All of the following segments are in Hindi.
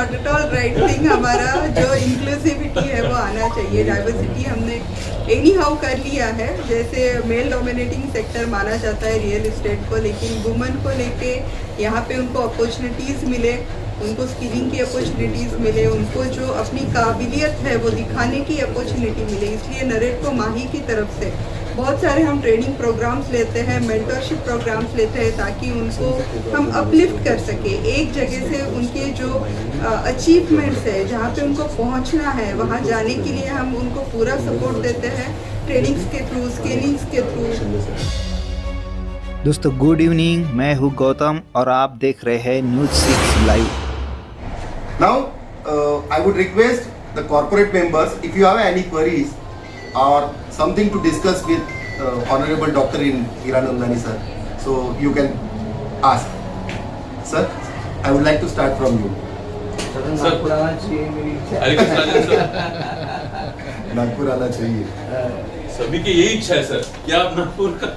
Not at all right thing. हमारा जो इंक्लूसिविटी है वो आना चाहिए, डाइवर्सिटी हमने एनी हाउ कर लिया है। जैसे मेल डोमिनेटिंग सेक्टर माना जाता है रियल इस्टेट को, लेकिन वुमेन को लेके यहाँ पे उनको अपॉर्चुनिटीज़ मिले, उनको स्किलिंग की अपॉर्चुनिटीज़ मिले, उनको जो अपनी काबिलियत है वो दिखाने की अपॉर्चुनिटी मिले। इसलिए नरेट को माही की तरफ से बहुत सारे हम ट्रेनिंग प्रोग्राम्स लेते हैं, मेंटरशिप प्रोग्राम्स लेते हैं, ताकि उनको हम अपलिफ्ट कर सके। एक जगह से उनके जो अचीवमेंट्स है, जहाँ पे उनको पहुँचना है, वहाँ जाने के लिए हम उनको पूरा सपोर्ट देते हैं, ट्रेनिंग्स के थ्रू, स्किलिंग्स के थ्रू। दोस्तों गुड इवनिंग, मैं हूँ गौतम और आप देख रहे हैं news 6 live. Now, I would request the corporate members, if you have any queries or something to discuss with Honorable Dr. Hiranandani sir, so you can ask. Sir, I would like to start from you. Nagpur आना चाहिए मेरी इच्छा हरे कृष्ण राजन सर, नागपुर आना चाहिए। सभी की यही इच्छा है सर। क्या आप नागपुर का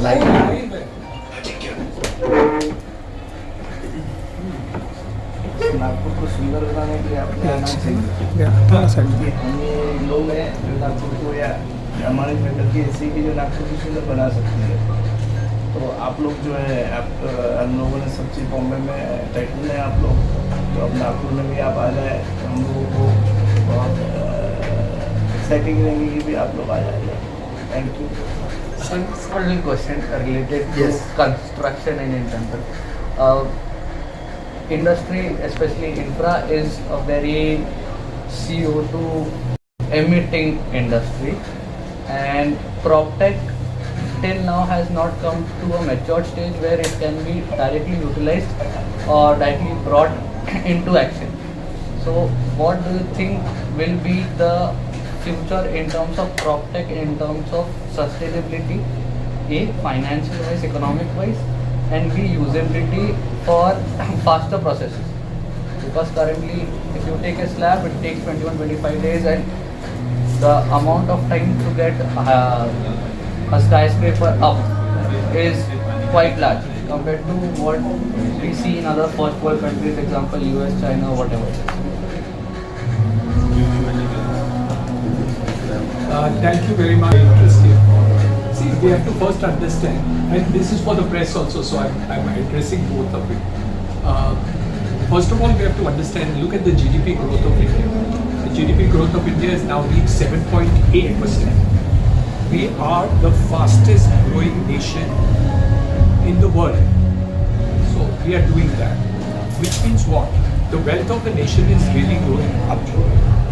लाइव नागपुर को सुंदर बनाने के लिए आपने आना चाहिए। हम ये लोग हैं जो नागपुर को या हमारी फैकल्टी ऐसी कि जो नागपुर को सुंदर बना सकती है। तो आप लोग जो है हम लोगों ने सब चीज़ बॉम्बे में टाइटल है आप लोग, तो अब नागपुर में भी आप आ जाए तो हम लोगों को बहुत एक्साइटिंग रहेंगी कि भी आप लोग आ जाइए। Thank you. Only question related to Yes. construction and infrastructure. Industry, especially infra, is a very CO2 emitting industry, and PropTech till now has not come to a matured stage where it can be directly utilized or directly brought into action. So, what do you think will be the future in terms of PropTech, in terms of sustainability, A, financial wise, economic wise, and B, usability for faster processes? Because currently, if you take a slab, it takes 21-25 days, and the amount of time to get a skyscraper up is quite large compared to what we see in other first world countries, example US, China, whatever. Thank you very much. Interesting. See, we have to first understand, and this is for the press also, so I'm addressing both of it. First of all, we have to understand, look at the GDP growth of India. The GDP growth of India has now reached 7.8%. We are the fastest growing nation in the world. So we are doing that. Which means what? The wealth of the nation is really growing up.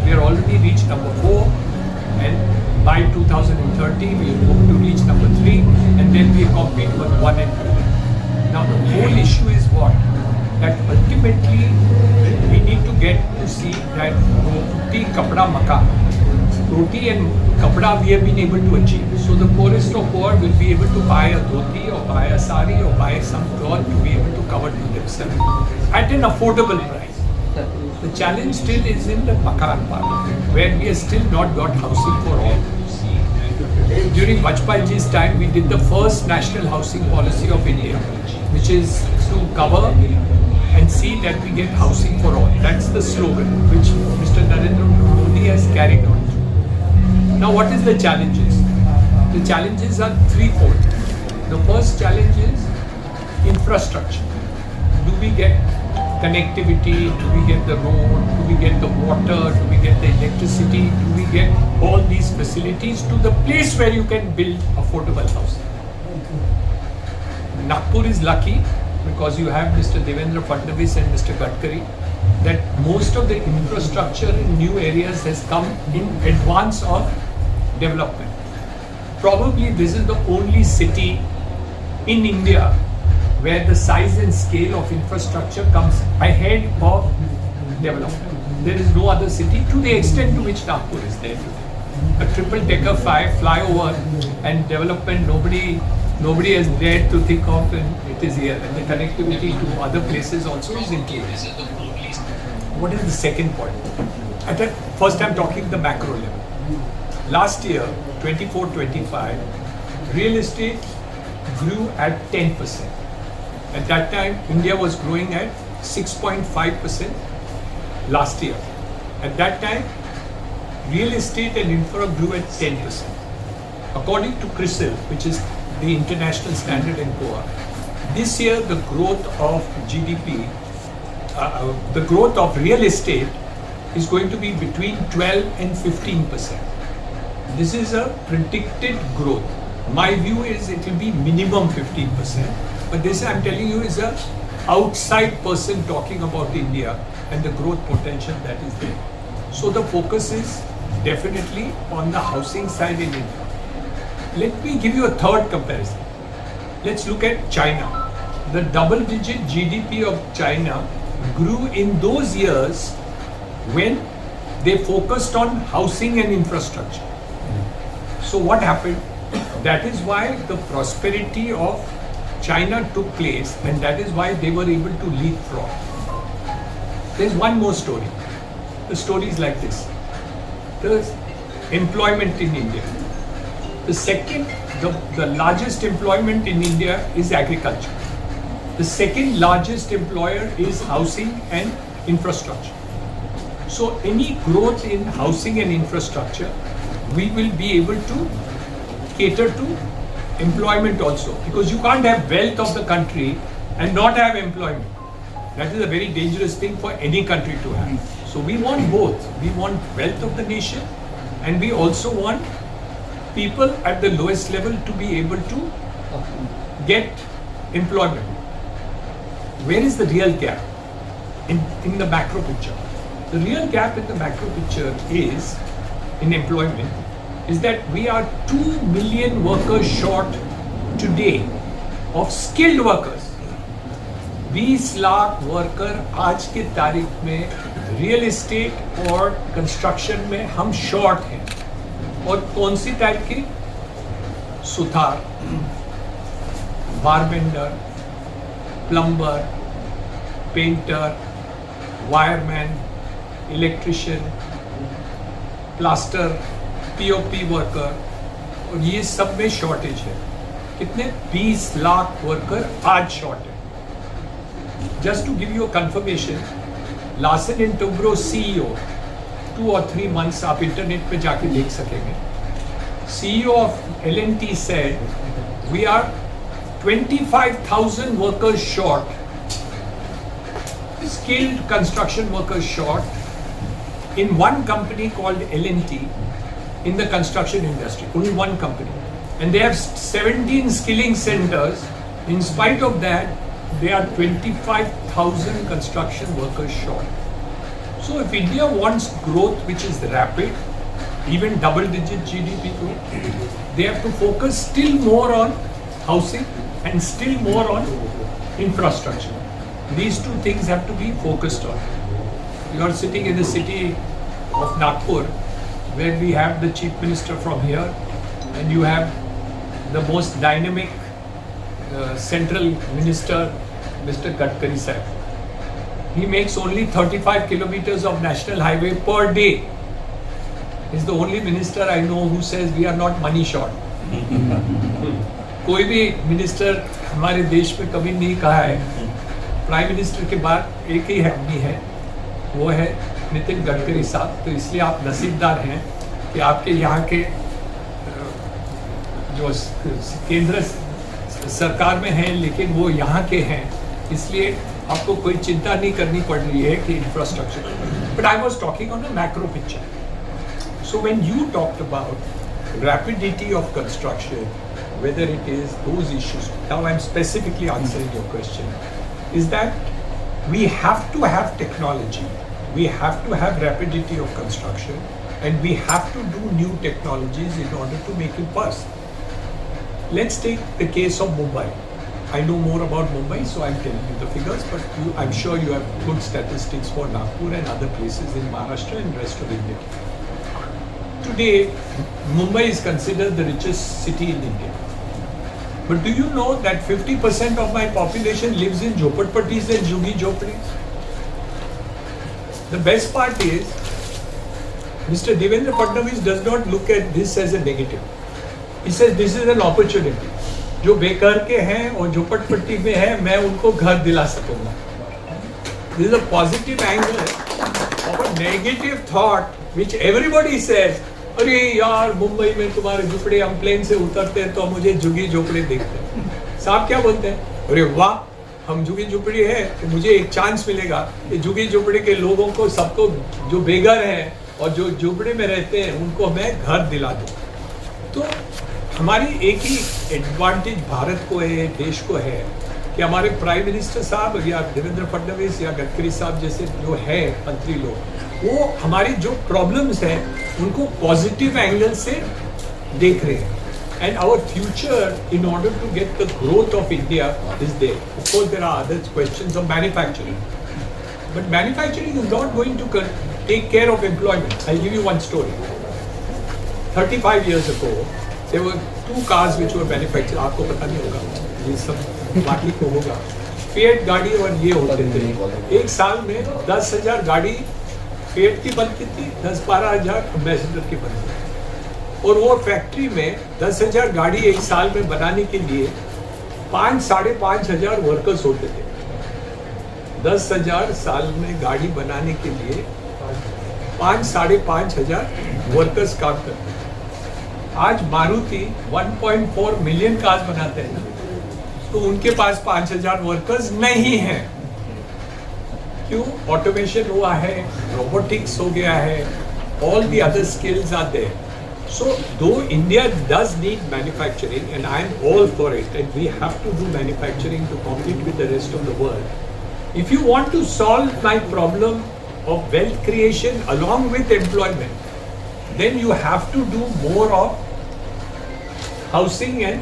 We are already reached number 4. And by 2030 we hope to reach number 3, and then we compete with 1 and 2. Now the whole issue is what? That ultimately we need to get to see that roti, kapda, makan. Roti and kapda we have been able to achieve. So the poorest of poor will be able to buy a dhoti or buy a sari or buy some cloth to be able to cover to themselves at an affordable price. The challenge still is in the makan part of it, where we have still not got housing for all. During Vajpayee ji's time, we did the first national housing policy of India, which is to cover and see that we get housing for all. That's the slogan which Mr. Narendra Modi has carried on. Now, what is the challenges? The challenges are threefold. The first challenge is infrastructure. Do we get connectivity? Do we get the road? Do we get the water? Do we get the electricity? Do we get all these facilities to the place where you can build affordable housing? Nagpur is lucky because you have Mr. Devendra Fadnavis and Mr. Gadkari, that most of the infrastructure in new areas has come in advance of development. Probably this is the only city in India where the size and scale of infrastructure comes ahead of development. There is no other city to the extent to which Nagpur is there today. A triple-decker flyover and development nobody has dared to think of, and it is here. And the connectivity to other places also is included. What is the second point? First I'm talking the macro level. Last year, 24-25, real estate grew at 10%. At that time, India was growing at 6.5% last year. At that time, real estate and infra grew at 10%. According to CRISIL, which is the international standard and Goa, this year the growth of GDP, the growth of real estate is going to be between 12 and 15%. This is a predicted growth. My view is it will be minimum 15%, but this I'm telling you is a outside person talking about India and the growth potential that is there. So the focus is definitely on the housing side in India. Let me give you a third comparison. Let's look at China. The double-digit GDP of China grew in those years when they focused on housing and infrastructure. So what happened? That is why the prosperity of China took place, and that is why they were able to leapfrog. There's one more story. The story is like this. There's employment in India. The largest employment in India is agriculture. The second largest employer is housing and infrastructure. So any growth in housing and infrastructure, we will be able to cater to employment also, because you can't have wealth of the country and not have employment. That is a very dangerous thing for any country to have. So we want both. We want wealth of the nation, and we also want people at the lowest level to be able to get employment. Where is the real gap in the macro picture? The real gap in the macro picture is in employment is that we are 2 million workers short today of skilled workers. 20 lakh worker आज के तारीख में रियल एस्टेट और कंस्ट्रक्शन में हम शॉर्ट हैं. और कौन सी टाइप की? सुथार, bar bender, plumber, painter, wireman, electrician, plaster, POP worker, और ये सब में शॉर्टेज है. कितने? 20 लाख वर्कर आज शॉर्ट है. Just to give you a confirmation, Larsen & Toubro CEO, 2 or 3 months आप इंटरनेट पे जाके देख सकेंगे. CEO of L&T said we are 25,000 workers short, skilled construction workers short in one company called L&T in the construction industry, only one company, and they have 17 skilling centers. In spite of that, they are 25,000 construction workers short. So if India wants growth which is rapid, even double-digit GDP growth, they have to focus still more on housing and still more on infrastructure. These two things have to be focused on. You are sitting in the city of Nagpur, where we have the chief minister from here, and you have the most dynamic central minister, Mr. Gadkari sahab. He makes only 35 kilometers of national highway per day. He's the only minister I know who says we are not money short. कोई भी मिनिस्टर हमारे देश में कभी नहीं कहा है. प्राइम मिनिस्टर के बाद एक ही आदमी है, वो है नितिन गडकरी साहब. तो इसलिए आप नसीबदार हैं कि आपके यहाँ के जो केंद्र सरकार में हैं, लेकिन वो यहाँ के हैं, इसलिए आपको कोई चिंता नहीं करनी पड़ रही है कि infrastructure. But I was talking on a macro picture. So when you talked about rapidity of construction, whether it is those issues, now I'm specifically answering your question, is that we have to have technology, we have to have rapidity of construction, and we have to do new technologies in order to make it pass. Let's take the case of Mumbai. I know more about Mumbai, so I'm telling you the figures, but I'm sure you have good statistics for Nagpur and other places in Maharashtra and rest of India. Today, Mumbai is considered the richest city in India. But do you know that 50% of my population lives in jhopatpattis and jhuggi jhopris? The best part is, Mr. Devendra Fadnavis does not look at this as a negative. He says this is an opportunity. जो बेकार के हैं और झोपड़पट्टी में हैं, मैं उनको घर दिला सकूंगा. This is a positive angle of a negative thought which everybody says, अरे यार मुंबई में तुम्हारे झोपड़े, हम प्लेन से उतरते हैं तो मुझे झुगी झोपड़े दिखते हैं. साहब क्या बोलते हैं? अरे वाह, हम झुगी झोपड़ी है तो मुझे एक चांस मिलेगा कि झुगी झोपड़ी के लोगों को, सबको जो बेघर हैं और जो झोपड़े में रहते हैं उनको मैं घर दिला दूँ. तो हमारी एक ही एडवांटेज भारत को है, देश को है कि हमारे प्राइम मिनिस्टर साहब या देवेंद्र फडणवीस या गडकरी साहब जैसे जो है मंत्री लोग, वो हमारी जो प्रॉब्लम्स हैं उनको पॉजिटिव एंगल से देख रहे हैं. And our future, in order to get the growth of India, is there. Of course, there are other questions of manufacturing. But manufacturing is not going to take care of employment. I'll give you one story. 35 years ago, there were 2 cars which were manufactured. आपको पता नहीं होगा, ये सब बाकी को होगा. Fiat गाड़ी और ये होते थे. एक साल में 10,000 गाड़ी Fiat की बनती थी, 10-12,000 एम्बेसडर की बनती थी. और वो फैक्ट्री में 10,000 गाड़ी एक साल में बनाने के लिए 5,000-5,500 वर्कर्स होते थे. 10,000 साल में गाड़ी बनाने के लिए 5,000-5,500 वर्कर्स काम करते हैं. आज मारुति 1.4 मिलियन कार्स बनाते हैं ना, तो उनके पास 5,000 वर्कर्स नहीं हैं. क्यों? ऑटोमेशन हुआ है, रोबोटिक्स हो गया है, all the other skills are there. So, though India does need manufacturing, and I am all for it, and we have to do manufacturing to compete with the rest of the world. If you want to solve my problem of wealth creation along with employment, then you have to do more of housing and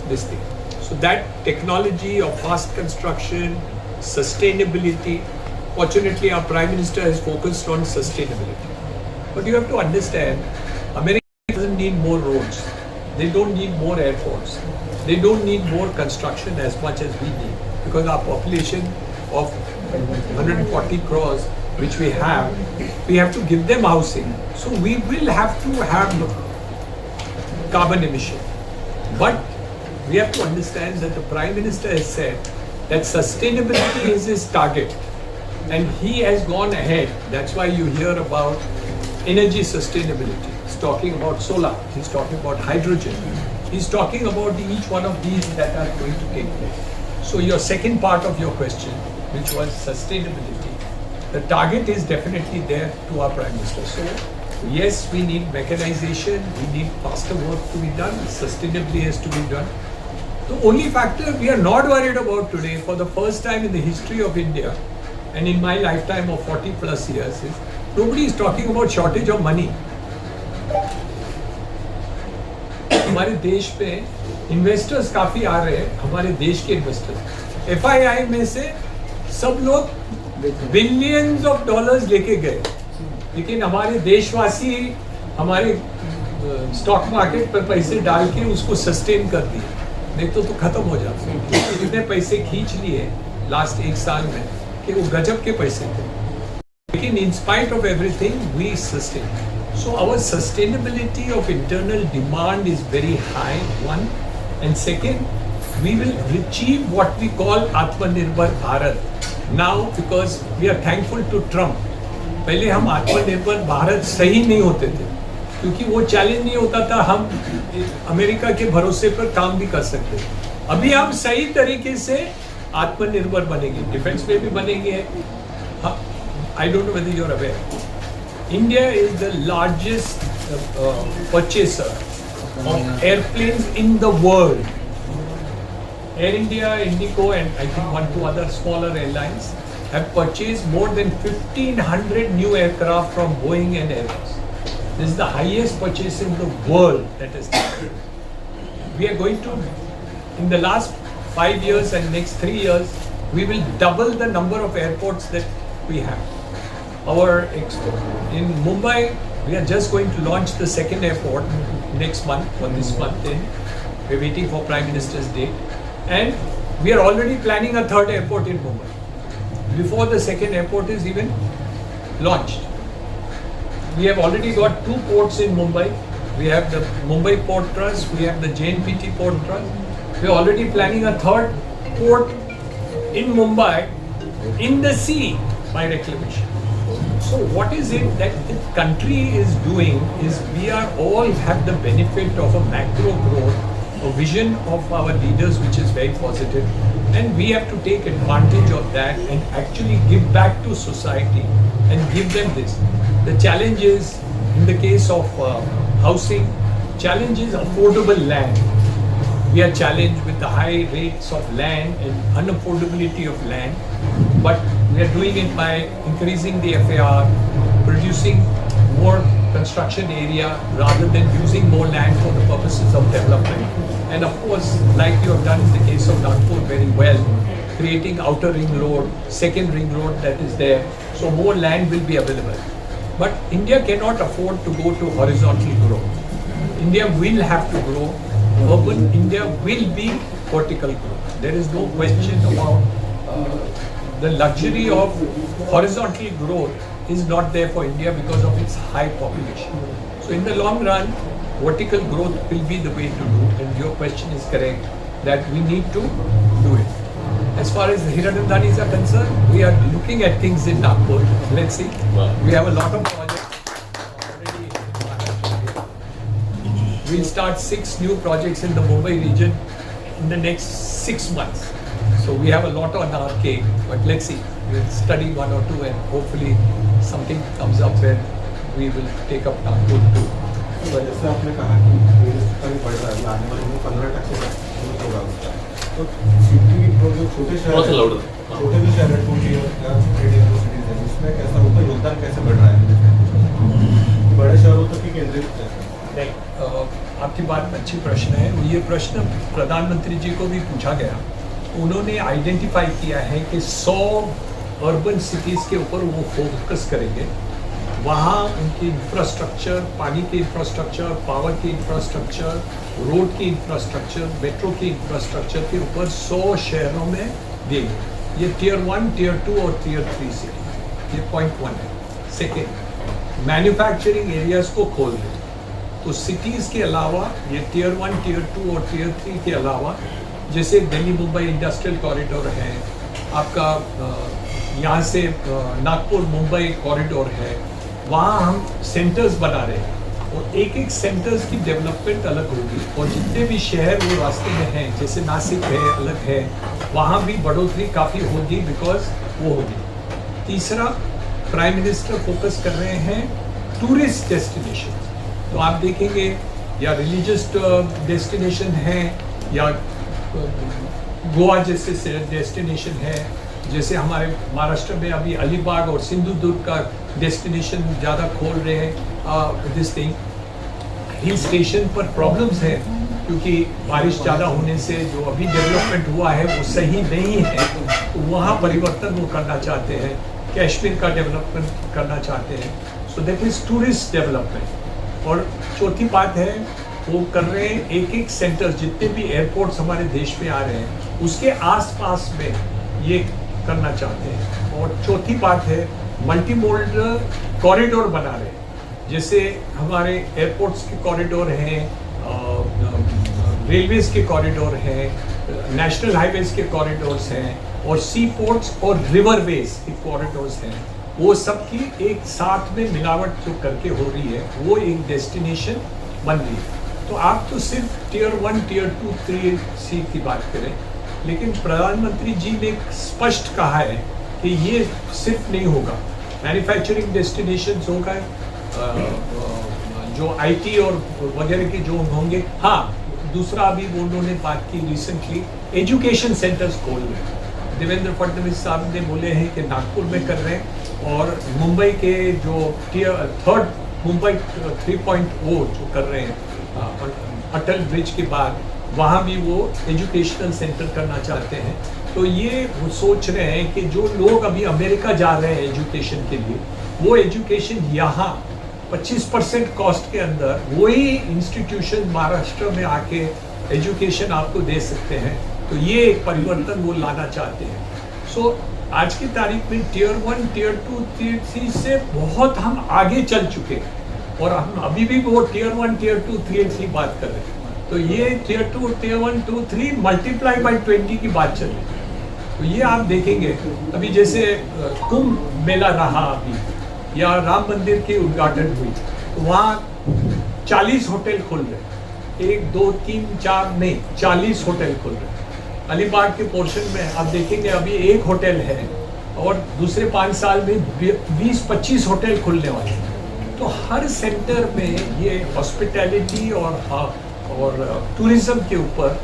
this thing. So that technology of fast construction, sustainability. Fortunately, our Prime Minister has focused on sustainability. But you have to understand, America doesn't need more roads. They don't need more airports. They don't need more construction as much as we need. Because our population of 140 crores, which we have to give them housing. So we will have to have carbon emission. But we have to understand that the Prime Minister has said that sustainability is his target. And he has gone ahead. That's why you hear about energy sustainability. He's talking about solar, he's talking about hydrogen, he's talking about each one of these that are going to take place. So your second part of your question, which was sustainability, the target is definitely there to our Prime Minister. So yes, we need mechanization, we need faster work to be done, sustainably has to be done. The only factor we are not worried about today, for the first time in the history of India, and in my lifetime of 40 plus years, is nobody is talking about shortage of money. हमारे देश में इन्वेस्टर्स काफी आ रहे हैं, हमारे देश के इन्वेस्टर्स. FII में से सब लोग बिलियंस ऑफ डॉलर्स लेके गए, लेकिन हमारे देशवासी हमारे स्टॉक मार्केट पर पैसे डाल के उसको सस्टेन कर दिए. नहीं तो खत्म हो जाते. इतने पैसे खींच लिए लास्ट 1 साल में कि वो गजब के पैसे थे. लेकिन in spite of everything, we sustain. So our sustainability of internal demand is very high, one. And second, we will achieve what we call Atmanirbhar Bharat now, because we are thankful to Trump. पहले हम आत्मनिर्भर भारत सही नहीं होते थे, क्योंकि वो चैलेंज नहीं होता था. हम अमेरिका के भरोसे पर काम भी कर सकते थे. अभी हम सही तरीके से आत्मनिर्भर बनेंगे, डिफेंस में भी बनेंगे. I don't know whether you're aware. India is the largest purchaser of airplanes in the world. Air India, Indigo, and I think 1-2 other smaller airlines have purchased more than 1,500 new aircraft from Boeing and Airbus. This is the highest purchase in the world that has happened. We are going to, in the last 5 years and next 3 years, we will double the number of airports that we have. Our in Mumbai, we are just going to launch the second airport next month or this month. We're waiting for Prime Minister's date, and we are already planning a third airport in Mumbai before the second airport is even launched. we have already got 2 ports in Mumbai. We have the Mumbai Port Trust, we have the JNPT Port Trust. We are already planning a 3rd port in Mumbai in the sea by reclamation. So what is it that the country is doing is we are all have the benefit of a macro growth, a vision of our leaders which is very positive, and we have to take advantage of that and actually give back to society and give them this. The challenge is in the case of housing, challenge is affordable land. We are challenged with the high rates of land and unaffordability of land, but we are doing it by increasing the FAR, producing more construction area rather than using more land for the purposes of development. And of course, like you have done in the case of Nagpur very well, creating outer ring road, second ring road that is there, so more land will be available. But India cannot afford to go to horizontal growth. India will have to grow. Urban India will be vertical growth. There is no question about the luxury of horizontal growth is not there for India because of its high population. So in the long run, vertical growth will be the way to do, and your question is correct that we need to do it. As far as the Hiranandanis are concerned, we are looking at things in Nagpur. Let's see. We have a lot of projects already in Maharashtra. We'll start 6 new projects in the Mumbai region in the next 6 months. So we have a lot on our cake, but let's see. We'll study 1 or 2 and hopefully something comes up where we will take up Nagpur too. जैसे आपने कहा कि टूरिस्ट भी बढ़ रहा है, आने वाले में 15% होगा उसका, तो सिटी और जो छोटे शहर छोटे भी शहर है 2 टियर या 3 टियर सिटीज है, उसमें कैसा होता है, योगदान कैसे बढ़ रहा है बड़े शहरों तक ही केंद्रित है? नहीं, आपकी बात अच्छी प्रश्न है। ये प्रश्न प्रधानमंत्री जी को भी पूछा गया। उन्होंने आइडेंटिफाई किया है कि 100 अर्बन सिटीज़ के ऊपर वो फोकस करेंगे। वहाँ उनकी इंफ्रास्ट्रक्चर, पानी के इंफ्रास्ट्रक्चर, पावर के इंफ्रास्ट्रक्चर, रोड की इंफ्रास्ट्रक्चर, मेट्रो की इंफ्रास्ट्रक्चर के ऊपर 100 शहरों में देंगे। ये टियर 1, टियर 2 और टियर 3 सिटी, ये पॉइंट 1 है। सेकेंड, मैन्युफैक्चरिंग एरियाज को खोल दें। तो सिटीज़ के अलावा ये टियर 1, टियर 2 और टियर 3 के अलावा जैसे दिल्ली मुंबई इंडस्ट्रियल कॉरिडोर है, आपका यहाँ से नागपुर मुंबई कॉरिडोर है, वहाँ हम सेंटर्स बना रहे हैं और एक एक सेंटर्स की डेवलपमेंट अलग होगी और जितने भी शहर वो रास्ते में हैं, जैसे नासिक है, अलग है, वहाँ भी बढ़ोतरी काफ़ी होगी बिकॉज वो होगी। तीसरा, प्राइम मिनिस्टर फोकस कर रहे हैं टूरिस्ट डेस्टिनेशन। तो आप देखेंगे या रिलीजियस डेस्टिनेशन है या गोवा जैसे डेस्टिनेशन है, जैसे हमारे महाराष्ट्र में अभी अलीबाग और सिंधुदुर्ग का डेस्टिनेशन ज़्यादा खोल रहे हैं। दिस थिंग हिल स्टेशन पर प्रॉब्लम्स है क्योंकि बारिश ज़्यादा होने से जो अभी डेवलपमेंट हुआ है वो सही नहीं है, तो वहाँ परिवर्तन वो करना चाहते हैं। कश्मीर का डेवलपमेंट करना चाहते हैं, so that is tourist development. और चौथी बात है वो कर रहे हैं एक एक सेंटर, जितने भी एयरपोर्ट्स हमारे देश में आ रहे हैं उसके आसपास में ये करना चाहते हैं। और चौथी बात है मल्टी मोडल कॉरिडोर बना रहे हैं, जैसे हमारे एयरपोर्ट्स के कॉरिडोर हैं, रेलवेज के कॉरिडोर हैं, नेशनल हाईवेज के कॉरिडोर्स हैं और सी पोर्ट्स और रिवरवेज के कॉरिडोर्स हैं। वो सब की एक साथ में मिलावट जो करके हो रही है वो एक डेस्टिनेशन बन रही है। तो आप तो सिर्फ टियर 1, टियर 2, 3 सी की बात करें, लेकिन प्रधानमंत्री जी ने स्पष्ट कहा है कि ये सिर्फ नहीं होगा, मैन्युफैक्चरिंग डेस्टिनेशंस होगा, जो आईटी और वगैरह के जो होंगे। हाँ, दूसरा अभी उन्होंने बात की रिसेंटली एजुकेशन सेंटर्स खोल रहे। देवेंद्र फडणवीस साहब ने बोले हैं कि नागपुर में कर रहे हैं और मुंबई के जो टियर 3rd मुंबई 3.0 जो कर रहे हैं अटल ब्रिज के बाद, वहाँ भी वो एजुकेशनल सेंटर करना चाहते हैं। तो ये वो सोच रहे हैं कि जो लोग अभी अमेरिका जा रहे हैं एजुकेशन के लिए, वो एजुकेशन यहाँ 25% कॉस्ट के अंदर वही इंस्टीट्यूशन महाराष्ट्र में आके एजुकेशन आपको दे सकते हैं। तो ये एक परिवर्तन वो लाना चाहते हैं। सो आज की तारीख में टियर 1, टियर 2, टियर 3 से बहुत हम आगे चल चुके हैं और हम अभी भी वो टियर 1, टियर 2, टियर 3 बात कर रहे हैं। तो ये टियर 2, टियर 1, 2, 3 मल्टीप्लाई बाई 20 की बात चल रही है। तो ये आप देखेंगे अभी जैसे कुंभ मेला रहा अभी या राम मंदिर की उद्घाटन हुई, तो वहाँ 40 होटल खुल रहे, 1, 2, 3, 4 नहीं 40 होटल खुल रहे। अलीबाग के पोर्शन में आप देखेंगे अभी 1 होटल है और दूसरे 5 साल में 20-25 होटल खुलने वाले हैं। तो हर सेंटर में ये हॉस्पिटैलिटी और टूरिज्म के ऊपर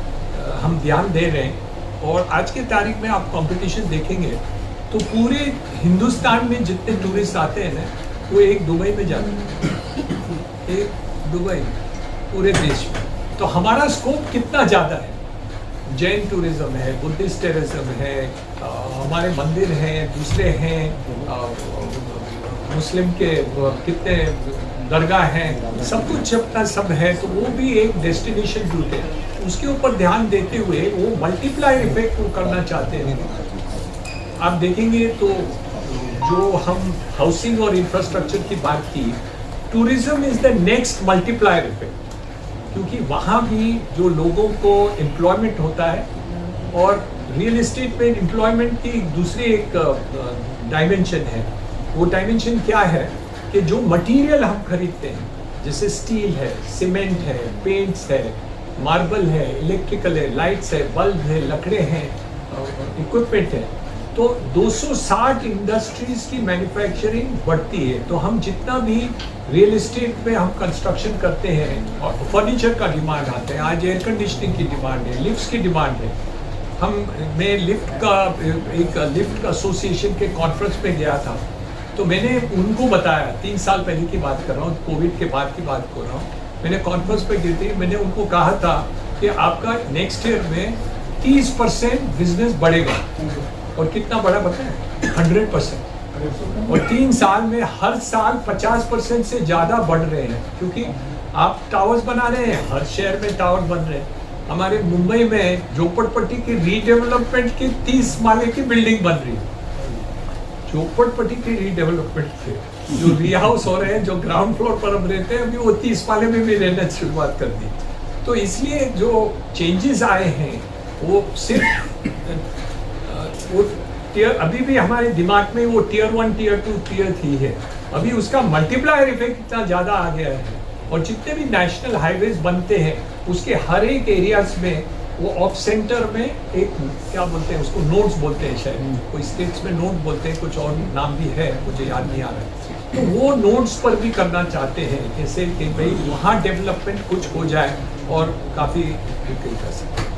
हम ध्यान दे रहे हैं। और आज के तारीख में आप कंपटीशन देखेंगे तो पूरे हिंदुस्तान में जितने टूरिस्ट आते हैं ना, वो एक दुबई में जाते हैं, एक दुबई पूरे देश में। तो हमारा स्कोप कितना ज़्यादा है। जैन टूरिज्म है, बुद्धिस्ट टूरिज्म है, हमारे मंदिर हैं, दूसरे हैं, मुस्लिम के कितने दरगाह हैं, सब कुछ अपना सब है। तो वो भी एक डेस्टिनेशन रूट है, उसके ऊपर ध्यान देते हुए वो मल्टीप्लाई इफेक्ट को करना चाहते हैं। आप देखेंगे तो जो हम हाउसिंग और इंफ्रास्ट्रक्चर की बात की, tourism is the next multiplier effect, क्योंकि वहाँ भी जो लोगों को एम्प्लॉयमेंट होता है और रियल एस्टेट में एम्प्लॉयमेंट की दूसरी एक डायमेंशन है। वो डायमेंशन क्या है कि जो मटेरियल हम खरीदते हैं, जैसे स्टील है, सीमेंट है, पेंट्स है, मार्बल है, इलेक्ट्रिकल है, लाइट्स है, बल्ब है, लकड़े हैं, इक्विपमेंट है, तो 260 इंडस्ट्रीज की मैन्युफैक्चरिंग बढ़ती है। तो हम जितना भी रियल एस्टेट पे हम कंस्ट्रक्शन करते हैं और फर्नीचर का डिमांड आता है, आज एयर कंडीशनिंग की डिमांड है, लिफ्ट्स की डिमांड है। मैं लिफ्ट का एसोसिएशन के कॉन्फ्रेंस में गया था, तो मैंने उनको बताया, 3 साल पहले की बात कर रहा हूँ, कोविड के बाद की बात कर रहा हूँ। मैंने कॉन्फ्रेंस पे गई थी, मैंने उनको कहा था कि आपका नेक्स्ट ईयर में 30% बिजनेस बढ़ेगा। और कितना बड़ा पता है? 100%। और 3 साल में हर साल 50% से ज़्यादा बढ़ रहे हैं, क्योंकि आप टावर्स बना रहे हैं, हर शहर में टावर बन रहे हैं। हमारे मुंबई में झोपड़पट्टी की रीडेवलपमेंट की 30 माले की बिल्डिंग बन रही है। झोपड़पट्टी की रीडेवलपमेंट से जो री हाउस हो रहे हैं, जो ग्राउंड फ्लोर पर हम रहते हैं, अभी वो 30 माले में भी रहना शुरुआत कर दी। तो इसलिए जो चेंजेस आए हैं वो सिर्फ वो टियर, अभी भी हमारे दिमाग में वो टियर 1, टियर 2, टियर 3 है। अभी उसका मल्टीप्लायर इफेक्ट इतना ज़्यादा आ गया है। और जितने भी नेशनल हाईवेज बनते हैं, उसके हर एक एरियाज में वो ऑफ सेंटर में एक क्या बोलते हैं उसको, नोड्स बोलते हैं, शायद कोई स्टेट्स में नोड बोलते हैं, कुछ और नाम भी है, मुझे याद नहीं आ रहा है। तो वो नोड्स पर भी करना चाहते हैं, जैसे कि भाई वहाँ डेवलपमेंट कुछ हो जाए और काफ़ी विक्री कर सके।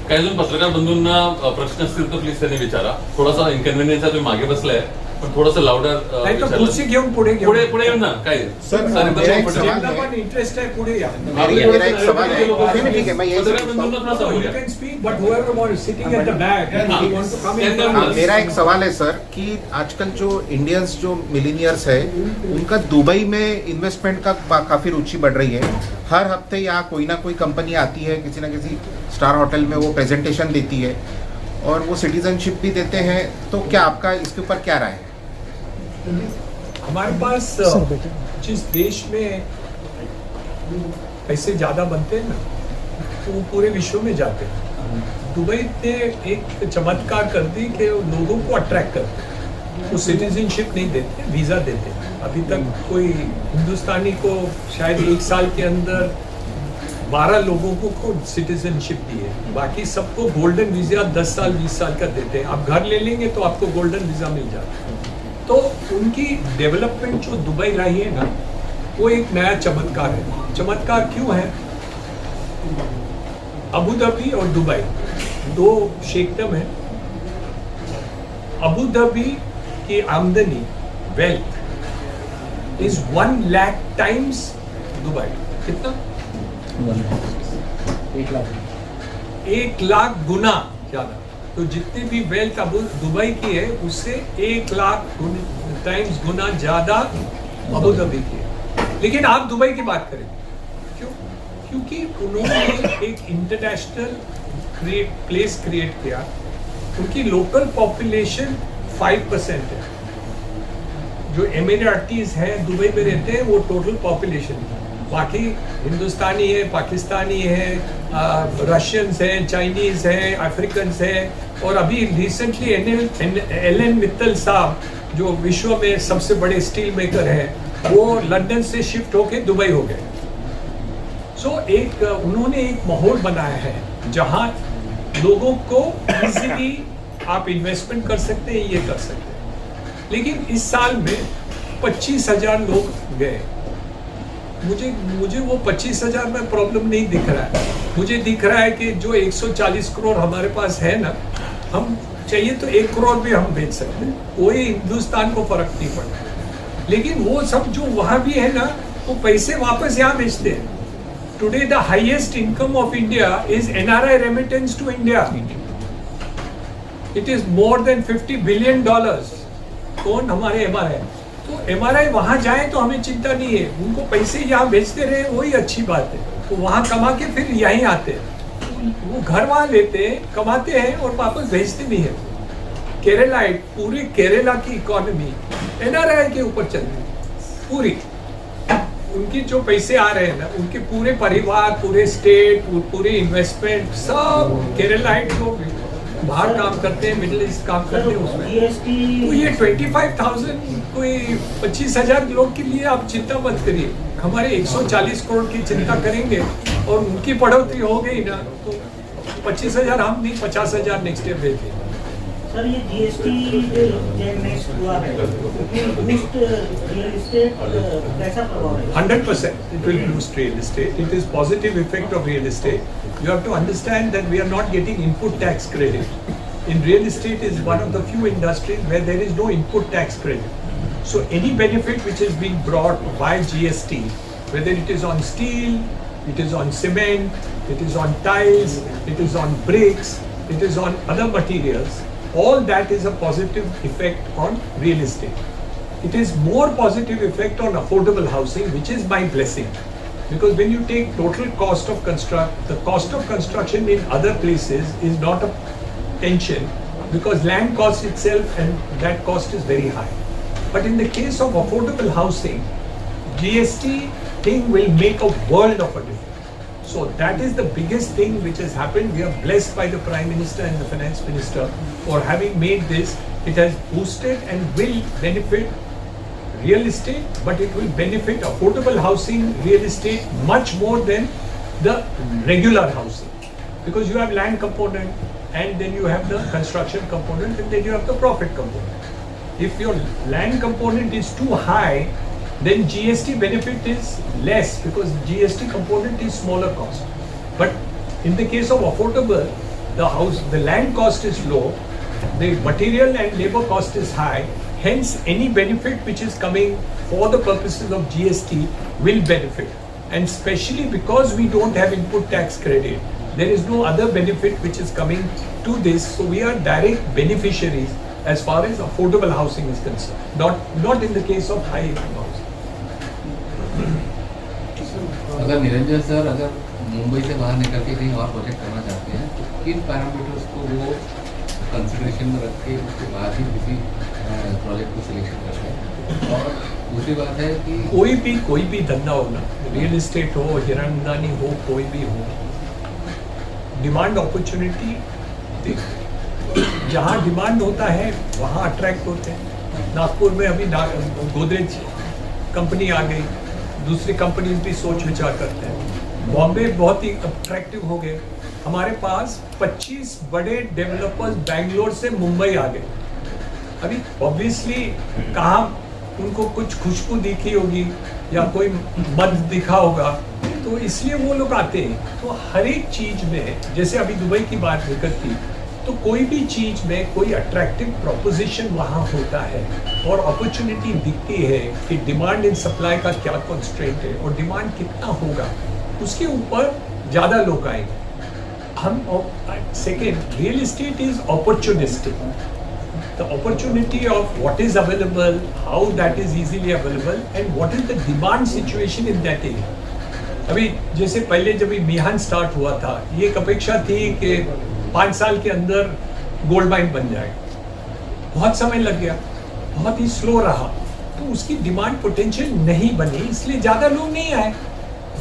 काही जण पत्रकार बंधूंना प्रश्न असतील तर प्लीज त्यांनी विचारा. थोडासा इनकन्व्हिनियन्स आहे, तुम्ही मागे बसलाय, पण थोडंसं लाउडर नाही तर खुर्ची घेऊन पुढे येऊ ना. काय सर, मेरा एक सवाल है. पण इंटरेस्ट आहे पुढे या. मेरा एक सवाल है. नहीं, ठीक है, मैं यही पत्रकार बंधूंना थोड़ा सा You can speak, but whoever wants sitting at the back, you want to come in. हाँ, मेरा एक सवाल है सर कि आजकल जो इंडियंस जो मिलीनियर्स है उनका दुबई में इन्वेस्टमेंट का काफ़ी रुचि बढ़ रही है. हर हफ्ते यहाँ कोई ना कोई कंपनी आती है, किसी ना किसी स्टार होटल में वो प्रेजेंटेशन देती है और वो सिटीजनशिप भी देते हैं. तो क्या आपका इसके ऊपर क्या राय है? हमारे पास जिस देश में पैसे ज़्यादा बनते हैं ना, तो वो पूरे विश्व में जाते हैं. दुबई ने एक चमत्कार कर दी कि लोगों को अट्रैक्ट करते हैं. वो सिटीजनशिप नहीं देते, वीज़ा देते हैं. अभी तक कोई हिंदुस्तानी को शायद 1 साल के अंदर 12 लोगों को सिटीजनशिप दी है. बाकी सबको गोल्डन वीज़ा 10 साल 20 साल का देते हैं. आप घर ले लेंगे तो आपको गोल्डन वीज़ा मिल जाता है. तो उनकी डेवलपमेंट जो दुबई रही है ना, वो एक नया चमत्कार है. चमत्कार क्यों है? अबू धाबी और दुबई 2 शेखडम है. अबू धाबी की आमदनी, wealth is 1 lakh times Dubai. कितना? 1 लाख गुना ज्यादा. तो जितनी भी वेल्थ अब दुबई की है, उससे 1 लाख टाइम्स गुना ज्यादा अबू धाबी की है. लेकिन आप दुबई की बात करें, क्यों? क्योंकि उन्होंने एक इंटरनेशनल प्लेस क्रिएट किया उनकी लोकल पॉपुलेशन 5% है। जो एमिरेटीज हैं दुबई में रहते हैं वो टोटल पॉपुलेशन है, बाकी हिंदुस्तानी है, पाकिस्तानी है, रशियंस हैं, चाइनीज हैं, अफ्रीकन्स हैं। और अभी रिसेंटली एलन मित्तल साहब जो विश्व में सबसे बड़े स्टील मेकर हैं वो लंदन से शिफ्ट होके दुबई हो गए। सो उन्होंने एक माहौल बनाया है जहां लोगों को इजीली आप इन्वेस्टमेंट कर सकते हैं, ये कर सकते हैं। लेकिन इस साल में 25,000 लोग गए। मुझे वो 25,000 में प्रॉब्लम नहीं दिख रहा है। मुझे दिख रहा है कि जो 140 करोड़ हमारे पास है ना, हम चाहिए तो 1 करोड़ भी हम बेच सकते हैं, कोई हिंदुस्तान को फर्क नहीं पड़ता। लेकिन वो सब जो वहाँ भी है ना, वो पैसे वापस यहाँ भेजते हैं। Today the highest income of India is NRI remittance to India. It is more than $50 billion. कौन? हमारे MRI। तो MRI वहाँ जाए तो हमें चिंता नहीं है, उनको पैसे यहाँ भेजते रहे, वही अच्छी बात है। तो वहाँ कमा के फिर यहीं आते हैं, वो घर वहाँ लेते हैं, कमाते हैं और वापस भेजते भी हैं। केरलाइट, पूरी केरला की इकोनॉमी NRI के ऊपर चल रही है पूरी। उनकी जो पैसे आ रहे हैं ना, उनके पूरे परिवार, पूरे स्टेट, पूरे इन्वेस्टमेंट सब केरलाइट लोग बाहर काम करते हैं, मिडिल ईस्ट काम करते हैं उसमें। तो ये 25,000 कोई 25,000 लोग के लिए आप चिंता मत करिए। हमारे 140 करोड़ की चिंता करेंगे और उनकी बढ़ोतरी हो गई ना तो 25,000 हम नहीं, 50,000 नेक्स्ट ईयर भेज देंगे। सर ये GST जो नेक्स्ट हुआ है, बूस्ट रियल एस्टेट कैसा प्रभाव है? 100% it will boost real estate. It is positive effect of real estate. You have to understand that we are not getting input tax credit. In real estate is one of the few industries where there is no input tax credit. So any benefit which is being brought by GST, whether it is on steel, it is on cement, it is on tiles, it is on bricks, it is on other materials, all that is a positive effect on real estate. It is more positive effect on affordable housing, which is my blessing. Because when you take total cost of the cost of construction in other places is not a tension, because land cost itself and that cost is very high. But in the case of affordable housing, GST thing will make a world of a difference. So that is the biggest thing which has happened. We are blessed by the Prime Minister and the Finance Minister for having made this. It has boosted and will benefit real estate, but it will benefit affordable housing, real estate much more than the regular housing, because you have land component and then you have the construction component and then you have the profit component. If your land component is too high, then GST benefit is less because GST component is smaller cost. But in the case of affordable, the land cost is low, the material and labor cost is high. Hence, any benefit which is coming for the purposes of GST will benefit. And especially because we don't have input tax credit, there is no other benefit which is coming to this. So we are direct beneficiaries as far as affordable housing is concerned. Not in the case of high income housing. अगर निरंजन सर अगर मुंबई से बाहर निकल के कहीं और प्रोजेक्ट करना चाहते हैं तो किन पैरामीटर्स को वो कंसिडरेशन में रख के उसके बाद ही किसी प्रोजेक्ट को सिलेक्शन करते हैं? और दूसरी बात है कि कोई भी धंधा हो ना, रियल एस्टेट हो, हीरानंदानी हो, कोई भी हो, डिमांड अपॉर्चुनिटी जहाँ डिमांड होता है वहाँ अट्रैक्ट होते हैं। नागपुर में अभी गोदरेज कंपनी आ गई, दूसरी कंपनीज भी सोच विचार करते हैं। बॉम्बे बहुत ही अट्रैक्टिव हो गए। हमारे पास 25 बड़े डेवलपर्स बैंगलोर से मुंबई आ गए। अभी ऑब्वियसली कहाँ उनको कुछ खुशबू दिखी होगी या कोई मद दिखा होगा, तो इसलिए वो लोग आते हैं। तो हर एक चीज में, जैसे अभी दुबई की बात जिक्र की, तो कोई भी चीज में कोई अट्रैक्टिव प्रोपोजिशन वहाँ होता है और अपॉर्चुनिटी दिखती है कि डिमांड एंड सप्लाई का क्या कंस्ट्रेंट है और डिमांड कितना होगा, उसके ऊपर ज़्यादा लोग आएंगे। हम second, real estate is opportunistic. The opportunity of what is available, how that is easily available, and what is the demand situation in that area. अभी जैसे पहले जब मिहान स्टार्ट हुआ था, ये एक अपेक्षा थी कि 5 साल के अंदर गोल्ड माइन बन जाएगा। बहुत समय लग गया, बहुत ही स्लो रहा, तो उसकी डिमांड पोटेंशियल नहीं बनी, इसलिए ज़्यादा लोग नहीं आए।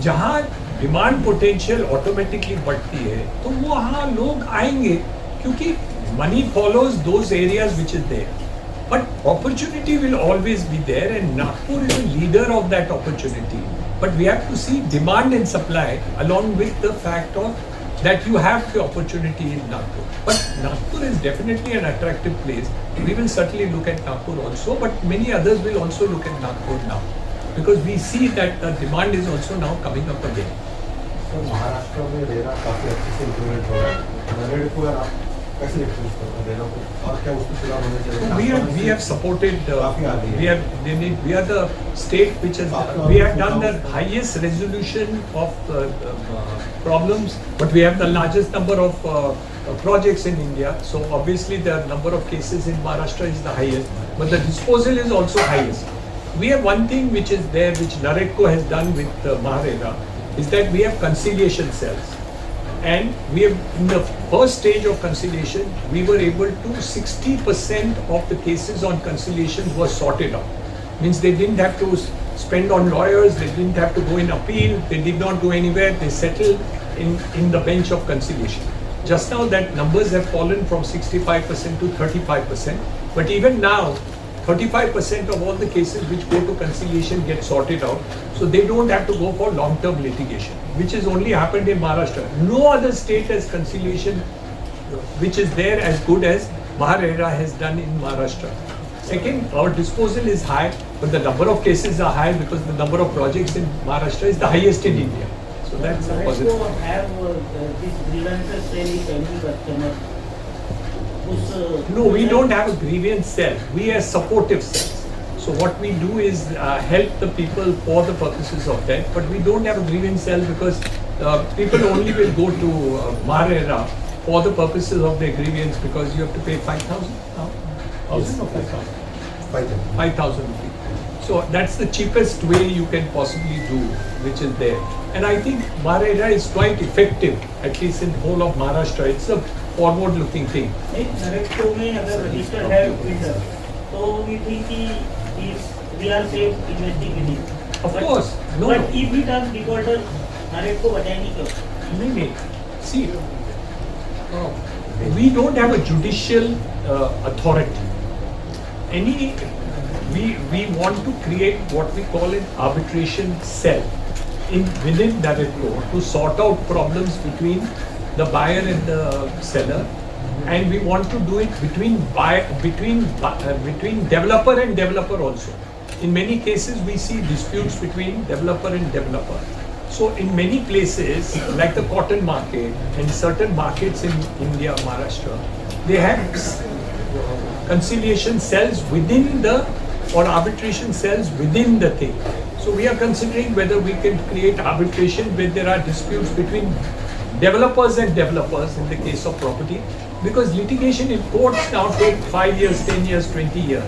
जहाँ डिमांड पोटेंशियल ऑटोमेटिकली बढ़ती है तो वहाँ लोग आएंगे, क्योंकि money follows those areas which is there, but opportunity will always be there and Nagpur is the leader of that opportunity, but we have to see demand and supply along with the fact of that you have the opportunity in Nagpur. But Nagpur is definitely an attractive place. We will certainly look at Nagpur also, but many others will also look at Nagpur now, because we see that the demand is also now coming up again. तो महाराष्ट्र में रेरा काफ़ी अच्छे से इम्प्लीमेंट हो रहा है, नरेड को आप कैसे एक्सपीरियंस करते हैं रेरा को, और क्या उसमें सुधार होने चाहिए? We have supported. काफ़ी आगे है। We are the state which has. We have done the highest resolution of problems, but we have the largest number of projects in India. So obviously the number of cases in Maharashtra is the highest, but the disposal is also highest. We have one thing which is there, which NAREDCO has done with MahaRERA, is that we have conciliation cells, and we have, in the first stage of conciliation, we were able to 60% of the cases on conciliation were sorted out. Means they didn't have to spend on lawyers, they didn't have to go in appeal, they did not go anywhere, they settled in the bench of conciliation. Just now that numbers have fallen from 65% to 35%, but even now 35% of all the cases which go to conciliation get sorted out, so they don't have to go for long-term litigation, which has only happened in Maharashtra. No other state has conciliation which is there as good as MahaRERA has done in Maharashtra. Second, our disposal is high, but the number of cases are high because the number of projects in Maharashtra is the highest in India. So that's a positive. NAREDCO have this grievances cell if any customer. No, we don't have a grievance cell. We are supportive cells. So what we do is help the people for the purposes of that. But we don't have a grievance cell because people only will go to MahaRERA for the purposes of their grievance, because you have to pay 5,000 now. 1,000 or 5,000? 5,000 rupees. So that's the cheapest way you can possibly do, which is there. And I think MahaRERA is quite effective, at least in whole of Maharashtra. It's a forward-looking thing. NAREDCO में अगर registered है builder, तो we think we are safe investigating. Of course, no. But if we turn defaulter, NAREDCO बताएंगे क्यों? नहीं, see, we don't have a judicial authority. We want to create what we call an arbitration cell within NAREDCO to sort out problems between the buyer and the seller, and we want to do it between developer and developer also. In many cases, we see disputes between developer and developer. So in many places, like the cotton market and certain markets in India, Maharashtra, they have conciliation cells within or arbitration cells within the thing. So we are considering whether we can create arbitration where there are disputes between developers and developers in the case of property, because litigation in courts now take 5 years, 10 years, 20 years.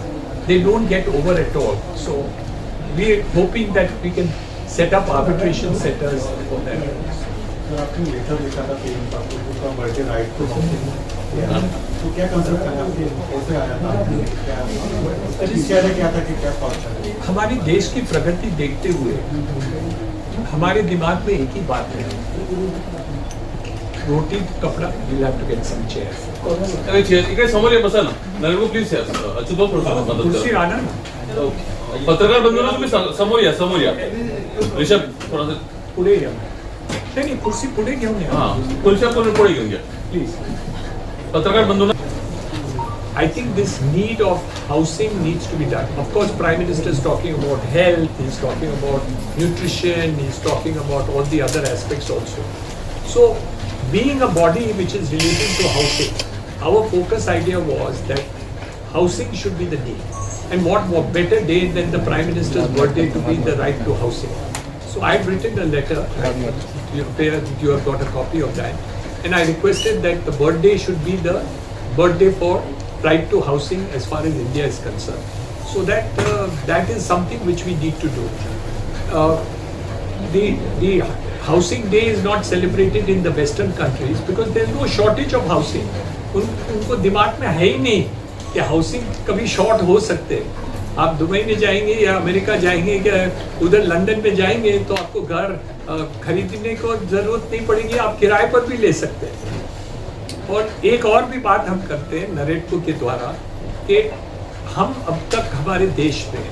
They don't get over at all. So we are hoping that we can set up arbitration centers for that. Sir आपने लेटर लिखा था पीएम साहब को, उसका बर्थडे राइट टू हाउसिंग, तो क्या कंसेप्ट था, आपके कैसे आया था, क्या था कि क्या थॉट था? हमारी देश की प्रगति देखते हुए हमारे दिमाग में एक ही बात है, रोटी कपड़ा, you'll have to get some chairs. इकडे समोर ये बसा ना, NAREDCO प्लीज या, अच्युत मदत कुर्सी करा. आना ना, पत्रकार बंधूंना तुम्ही समोर या. ऋषभ थोडासा पुढे या. नहीं, कुर्सी पुढे घेऊन या. हां, खुर्च्या पुढे घेऊन घ्या प्लीज. पत्रकार बंधूंना. I think this need of housing needs to be done. Of course, Prime Minister is talking about health, he's talking about nutrition, he's talking about all the other aspects also. So, being a body which is related to housing, our focus idea was that housing should be the need. And what better day than the Prime Minister's birthday to be the right to housing. So I've written a letter, you have got a copy of that, and I requested that the birthday should be the birthday for right to housing as far as India is concerned. So that is something which we need to do. The housing day is not celebrated in the Western countries because there is no shortage of housing. उनको दिमाग में है ही नहीं कि हाउसिंग कभी शॉर्ट हो सकते। आप दुबई में जाएंगे या अमेरिका जाएंगे या उधर लंदन में जाएंगे तो आपको घर खरीदने को ज़रूरत नहीं पड़ेगी, आप किराए पर भी ले सकते हैं। और एक और भी बात हम करते हैं नरेटको के द्वारा कि हम अब तक हमारे देश में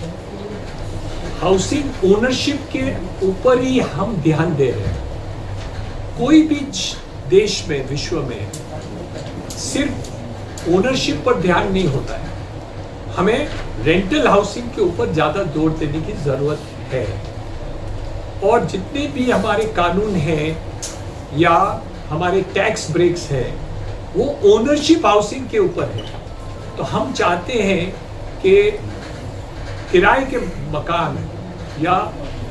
हाउसिंग ओनरशिप के ऊपर ही हम ध्यान दे रहे हैं। कोई भी देश में विश्व में सिर्फ ओनरशिप पर ध्यान नहीं होता है, हमें रेंटल हाउसिंग के ऊपर ज़्यादा जोर देने की ज़रूरत है। और जितने भी हमारे कानून हैं या हमारे टैक्स ब्रेक्स हैं वो ओनरशिप हाउसिंग के ऊपर है। तो हम चाहते हैं कि किराए के मकान या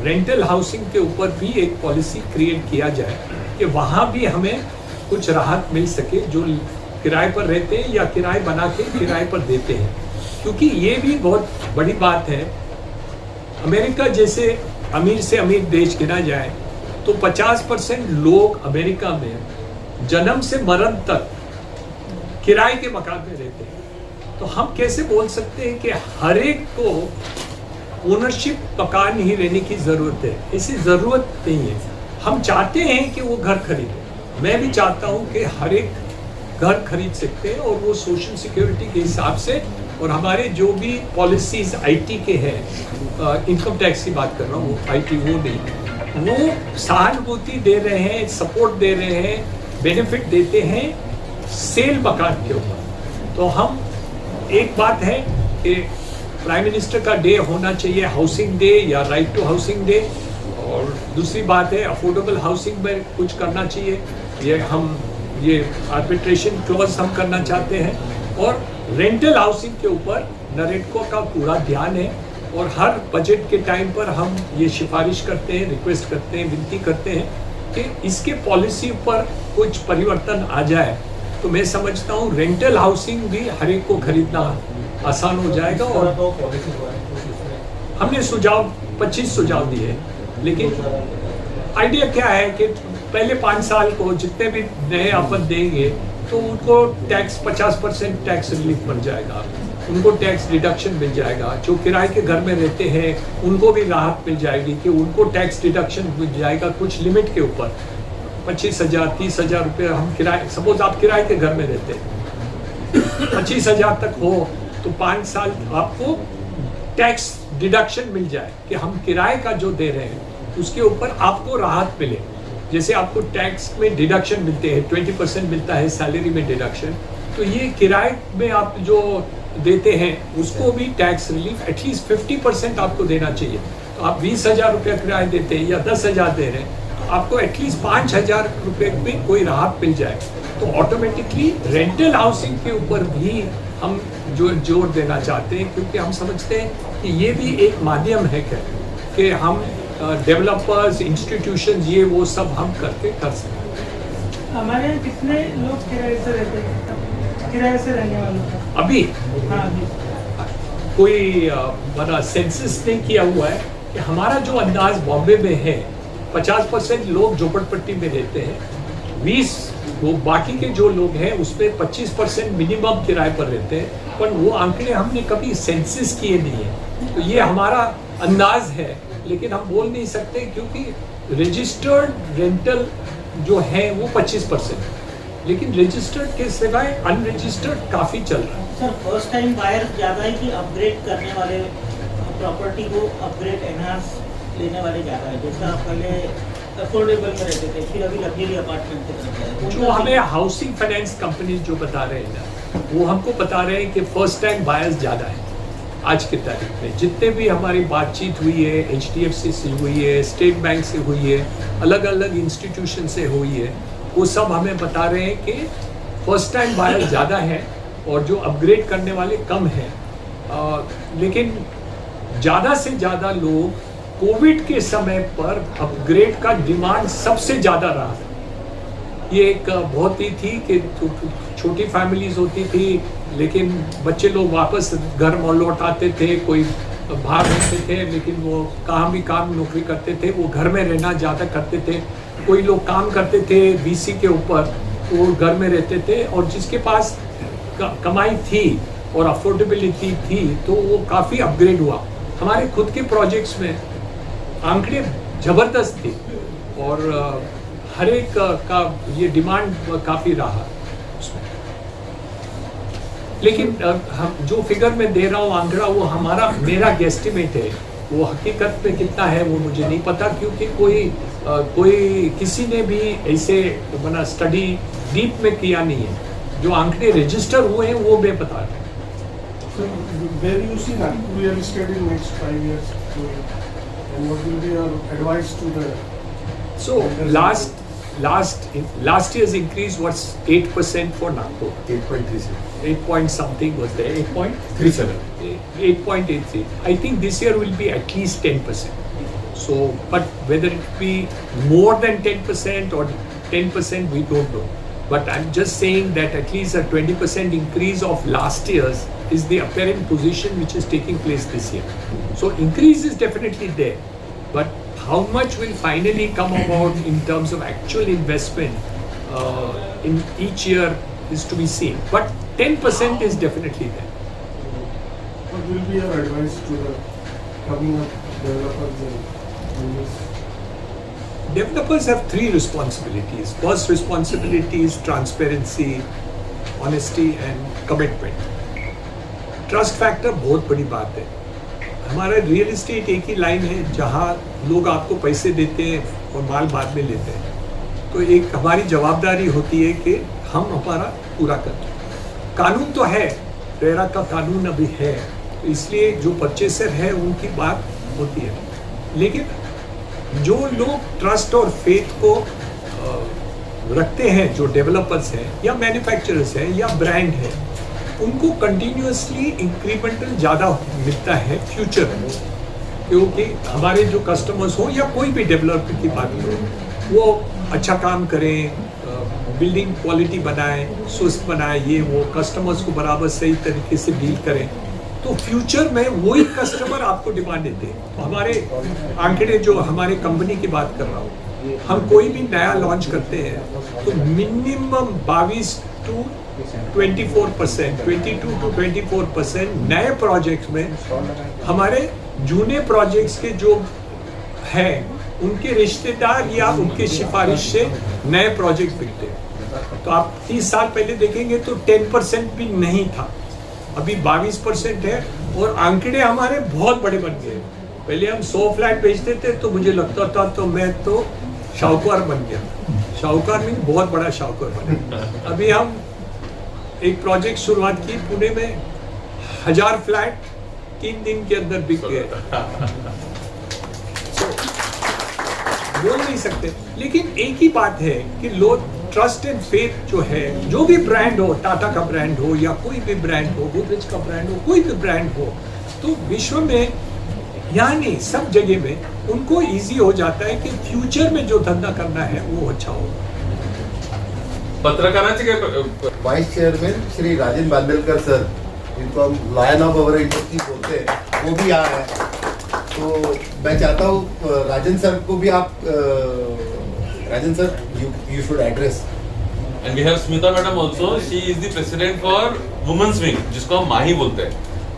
रेंटल हाउसिंग के ऊपर भी एक पॉलिसी क्रिएट किया जाए कि वहाँ भी हमें कुछ राहत मिल सके जो किराए पर रहते हैं या किराए बना के किराए पर देते हैं। क्योंकि ये भी बहुत बड़ी बात है, अमेरिका जैसे अमीर से अमीर देश गिना जाए तो 50% लोग अमेरिका में जन्म से मरण तक किराए के मकान में रहते हैं। तो हम कैसे बोल सकते हैं कि हर एक को ओनरशिप मकान ही रहने की ज़रूरत है? ऐसी ज़रूरत नहीं है। हम चाहते हैं कि वो घर खरीदे, मैं भी चाहता हूँ कि हर एक घर खरीद सकते हैं और वो सोशल सिक्योरिटी के हिसाब से, और हमारे जो भी पॉलिसीज आईटी के हैं, इनकम टैक्स की बात कर रहा हूँ, आईटी वो नहीं, वो सहानुभूति दे रहे हैं, सपोर्ट दे रहे हैं, बेनिफिट देते हैं सेल मकान के ऊपर। तो हम एक बात है कि प्राइम मिनिस्टर का डे होना चाहिए हाउसिंग डे या राइट टू हाउसिंग डे, और दूसरी बात है अफोर्डेबल हाउसिंग में कुछ करना चाहिए। ये आर्बिट्रेशन क्लॉज हम करना चाहते हैं, और रेंटल हाउसिंग के ऊपर नरेटको का पूरा ध्यान है। और हर बजट के टाइम पर हम ये सिफारिश करते हैं, रिक्वेस्ट करते हैं, विनती करते हैं कि इसके पॉलिसी पर कुछ परिवर्तन आ जाए। तो मैं समझता हूँ रेंटल हाउसिंग भी हर एक को खरीदना आसान हो जाएगा। और हमने 25 सुझाव दिए, लेकिन आइडिया क्या है कि पहले 5 साल को जितने भी नए अपन देंगे तो उनको टैक्स 50% टैक्स रिलीफ मिल जाएगा, उनको टैक्स डिडक्शन मिल जाएगा। जो किराए के घर में रहते हैं उनको भी राहत मिल जाएगी कि उनको टैक्स डिडक्शन मिल जाएगा कुछ लिमिट के ऊपर। 25,000 30,000 रुपये हम किराए, सपोज आप किराए के घर में रहते हैं, 25,000 तक हो तो 5 साल आपको टैक्स डिडक्शन मिल जाए कि हम किराए का जो दे रहे हैं उसके ऊपर आपको राहत मिले। जैसे आपको टैक्स में डिडक्शन मिलते हैं, 20% मिलता है सैलरी में डिडक्शन, तो ये किराए में आप जो देते हैं उसको भी टैक्स रिलीफ एटलीस्ट 50% आपको देना चाहिए। तो आप 20,000 रुपया किराया देते हैं या 10,000 दे रहे हैं तो आपको एटलीस्ट 5,000 रुपये में कोई राहत मिल जाए। तो ऑटोमेटिकली रेंटल हाउसिंग के ऊपर भी हम जो जोर देना चाहते हैं, क्योंकि हम समझते हैं कि ये भी एक माध्यम है कि हम डेवलपर्स, इंस्टीट्यूशन, ये वो सब हम करके कर सकते। हमारे यहाँ कितने लोग किराए से रहते हैं, किराए से रहने वाले? अभी हाँ जी, कोई बड़ा सेंसस नहीं किया हुआ है कि हमारा जो अंदाज बॉम्बे में है 50% लोग झोपड़पट्टी में रहते हैं, 20 वो बाकी के जो लोग हैं उसमें 25% मिनिमम किराए पर रहते हैं। पर वो आंकड़े हमने कभी सेंसस किए नहीं है, तो ये हमारा अंदाज है, लेकिन हम बोल नहीं सकते क्योंकि रजिस्टर्ड रेंटल जो है वो 25%, लेकिन रजिस्टर्ड के सिवाय अनरजिस्टर्ड काफ़ी चल रहा है। सर फर्स्ट टाइम बायर ज़्यादा है कि अपग्रेड करने वाले, प्रॉपर्टी को अपग्रेड एनहांस लेने वाले ज़्यादा है? जैसा आप पहले अफोर्डेबल में रहते थे, फिर अभी लग्जरी अपार्टमेंट की तरफ है। जो हमें हाउसिंग फाइनेंस कंपनी जो बता रहे हैं ना, वो हमको बता रहे हैं कि फर्स्ट टाइम बायर्स ज़्यादा है आज के तारीख में। जितने भी हमारी बातचीत हुई है, HDFC से हुई है, स्टेट बैंक से हुई है, अलग अलग इंस्टीट्यूशन से हुई है, वो सब हमें बता रहे हैं कि फर्स्ट टाइम बायर ज़्यादा है और जो अपग्रेड करने वाले कम हैं। लेकिन ज़्यादा से ज़्यादा लोग कोविड के समय पर अपग्रेड का डिमांड सबसे ज़्यादा रहा। ये एक बहुत ही थी कि छोटी फैमिलीज होती थी, लेकिन बच्चे लोग वापस घर लौट आते थे, कोई बाहर रहते थे लेकिन वो कहाँ भी काम नौकरी करते थे, वो घर में रहना ज़्यादा करते थे। कोई लोग काम करते थे BC के ऊपर, वो घर में रहते थे, और जिसके पास कमाई थी और अफोर्डेबिलिटी थी तो वो काफ़ी अपग्रेड हुआ। हमारे खुद के प्रोजेक्ट्स में आंकड़े ज़बरदस्त थे और हर एक का ये डिमांड काफ़ी रहा उसमें। लेकिन हम जो फिगर मैं दे रहा हूँ आंकड़ा, वो मेरा गेस्टिमेट है, वो हकीकत में कितना है वो मुझे नहीं पता, क्योंकि कोई किसी ने भी ऐसे बना स्टडी डीप में किया नहीं है। जो आंकड़े रजिस्टर हुए हैं वो मैं बता रहा हूँ। Where you see Nagpur real estate in next 5 years, and what will be your advice to the? So last year's increase was 8% for Nagpur. 8.37. 8 point something was there. 8.37. 8.83. I think this year will be at least 10%. So, but whether it be more than 10% or 10%, we don't know. But I'm just saying that at least a 20% increase of last year's is the apparent position which is taking place this year. So increase is definitely there, but how much will finally come about in terms of actual investment in each year is to be seen. But 10% is definitely there. What will be your advice to the coming up developers in this? Developers have 3 responsibilities. First responsibility is transparency, honesty and commitment. Trust factor बहुत बड़ी बात है। हमारा रियल एस्टेट एक ही लाइन है जहाँ लोग आपको पैसे देते हैं और माल बाद में लेते हैं। तो एक हमारी जवाबदारी होती है कि हम हमारा पूरा करें। कानून तो है, रेरा का कानून अभी है, तो इसलिए जो परचेसर है उनकी बात होती है। लेकिन जो लोग ट्रस्ट और फेथ को रखते हैं, जो डेवलपर्स हैं या मैन्युफैक्चरर्स हैं या ब्रांड है, उनको कंटिन्यूअसली इंक्रीमेंटल ज़्यादा मिलता है फ्यूचर में, क्योंकि हमारे जो कस्टमर्स हो या कोई भी डेवलपर की बात करो, वो अच्छा काम करें, बिल्डिंग क्वालिटी बनाएं, स्वस्थ बनाएं, ये वो कस्टमर्स को बराबर सही तरीके से डील करें, तो फ्यूचर में वही कस्टमर आपको डिमांड देते हैं। तो हमारे आंकड़े, जो हमारे कंपनी की बात कर रहा हूँ, हम कोई भी नया लॉन्च करते हैं तो मिनिमम 22 to 24%, 22 to 24% नए प्रोजेक्ट्स में हमारे जूने प्रोजेक्ट्स के जो हैं उनके रिश्तेदार या उनके सिफारिश से नए प्रोजेक्ट बिकते हैं। तो आप 30 साल पहले देखेंगे तो 10% भी नहीं था, अभी 22% है और आंकड़े हमारे बहुत बड़े बन गए। पहले हम 100 फ्लैट बेचते थे तो मुझे लगता था तो मैं तो शाहूकार बन गया, शाहूकार मीन बहुत बड़ा शाहूकार बन। अभी हम एक प्रोजेक्ट शुरुआत की पुणे में, 1000 फ्लैट 3 दिन के अंदर बिक गए। बोल नहीं सकते, लेकिन एक ही बात है कि लोग ट्रस्ट एंड फेथ जो है, जो भी ब्रांड हो, टाटा का ब्रांड हो या कोई भी ब्रांड हो, गोदरेज का ब्रांड हो, कोई भी ब्रांड हो, तो विश्व में यानी सब जगह में उनको इजी हो जाता है कि फ्यूचर में जो धंधा करना है वो अच्छा हो। पत्रकारांचे काय वाइस चेयरमैन श्री राजन बांदेलकर सर, जिनको हम लायन ऑफ अवर इंडस्ट्री बोलते हैं, वो भी आ रहे हैं। तो मैं चाहता हूँ राजन सर को भी आप, राजन sir, you should address. And we have Smita madam also. She is the president for Women's Wing, जिसको हम माही बोलते हैं।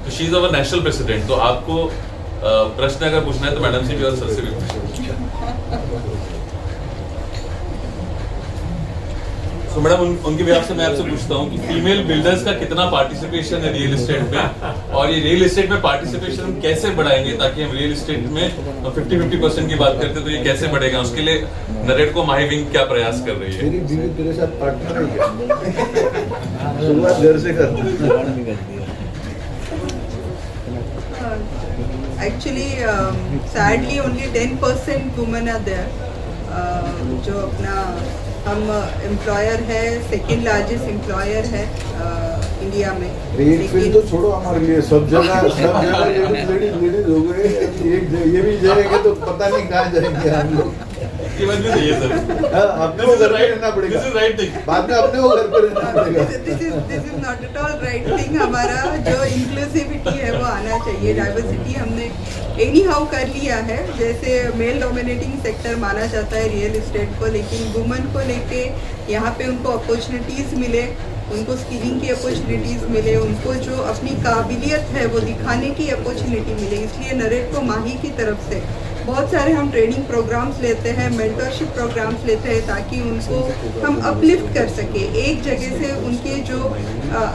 तो she is our national president. तो आपको प्रश्न अगर पूछना है तो मैडम से भी और सर से भी पूछिए। तो मैडम उनके भी आपसे मैं आपसे पूछता हूँ कि फीमेल बिल्डर्स का कितना पार्टिसिपेशन है रियल एस्टेट में, और ये रियल एस्टेट में पार्टिसिपेशन कैसे बढ़ाएंगे ताकि हम रियल एस्टेट में 50-50% की बात करते हैं, तो ये कैसे बढ़ेगा? उसके लिए नरेट को माही विंग क्या प्रयास कर रही है? मेरी बीवी तेरे साथ पार्टनर है, शुरुआत घर से कर। Actually, sadly only 10% women are there. जो अपना हम एम्प्लॉयर है, सेकेंड लार्जेस्ट एम्प्लॉयर है इंडिया में। रेट फिर तो छोड़ो, हमारे लिए सब जगह लेडीज हो गए। एक ये भी जाएंगे तो पता नहीं कहाँ जाएंगे हम लोग। आपकी बात भी सही है सर। अपने को घर पे रहना पड़ेगा, दिस इज राइट थिंग। बाद में अपने को घर पे रहना पड़ेगा। This is not at all right thing. हमारा जो इंक्लूसिविटी है वो आना चाहिए, डाइवर्सिटी हमने एनी हाउ कर लिया है। जैसे मेल डोमिनेटिंग सेक्टर माना जाता है रियल इस्टेट को, लेकिन वुमेन को लेके यहाँ पे उनको अपॉर्चुनिटीज़ मिले, उनको स्किलिंग की अपॉर्चुनिटीज़ मिले, उनको जो अपनी काबिलियत है वो दिखाने की अपॉर्चुनिटी मिले। इसलिए नरेटको माही की तरफ से बहुत सारे हम ट्रेनिंग प्रोग्राम्स लेते हैं, मेंटरशिप प्रोग्राम्स लेते हैं, ताकि उनको हम अपलिफ्ट कर सके। एक जगह से उनके जो